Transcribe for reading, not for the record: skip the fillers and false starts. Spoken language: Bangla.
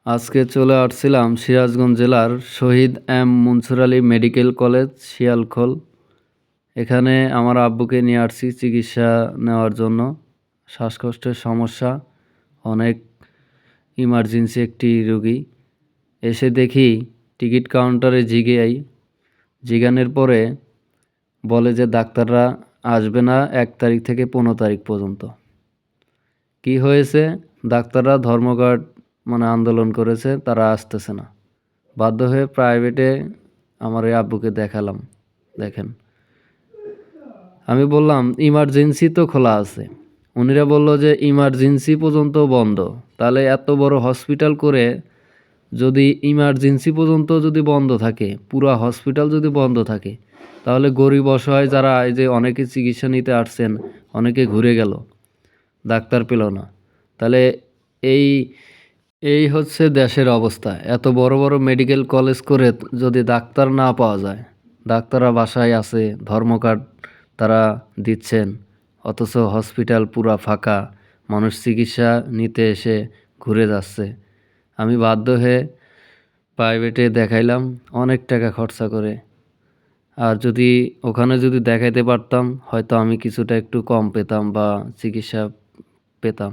আজকে চলে আসছিলাম সিরাজগঞ্জ জেলার Shaheed M Mansur Ali medical college Shialkhol. এখানে আমার আব্বুকে নিয়ে আসছি চিকিৎসা নেওয়ার জন্য। শ্বাসকষ্টের সমস্যা, অনেক ইমার্জেন্সি একটি রোগী। এসে দেখি টিকিট কাউন্টারে জিগানোর পরে বলে যে ডাক্তাররা আসবে না 1 তারিখ থেকে 15 তারিখ পর্যন্ত। কি হয়েছে? ডাক্তাররা ধর্মঘট আন্দোলন করেছে, তারা আসতেছে না। বাধ্য হয়ে প্রাইভেটে আমার এই আব্বুকে দেখালাম। দেখেন, আমি বললাম ইমার্জেন্সি তো খোলা আছে। উনিরা বলল যে ইমার্জেন্সি পর্যন্ত বন্ধ। তাহলে এত বড় হসপিটাল করে যদি ইমার্জেন্সি পর্যন্ত যদি বন্ধ থাকে, পুরা হসপিটাল যদি বন্ধ থাকে, তাহলে গরিব অসহায় যারা এই যে অনেকে চিকিৎসা নিতে আসছেন, অনেকে ঘুরে গেল, ডাক্তার পেল না। তাহলে এই এই হচ্ছে দেশের অবস্থা। এত বড় বড় মেডিকেল কলেজ করে যদি ডাক্তার না পাওয়া যায়, ডাক্তাররা বাসায় আছে, ধর্মঘট তারা দিচ্ছেন, অথচ হসপিটাল পুরা ফাঁকা, মানুষ চিকিৎসা নিতে এসে ঘুরে যাচ্ছে। আমি বাধ্য হয়ে প্রাইভেটে দেখাইলাম অনেক টাকা খরচা করে। আর যদি ওখানে যদি দেখাইতে পারতাম, হয়তো আমি কিছুটা একটু কম পেতাম বা চিকিৎসা পেতাম।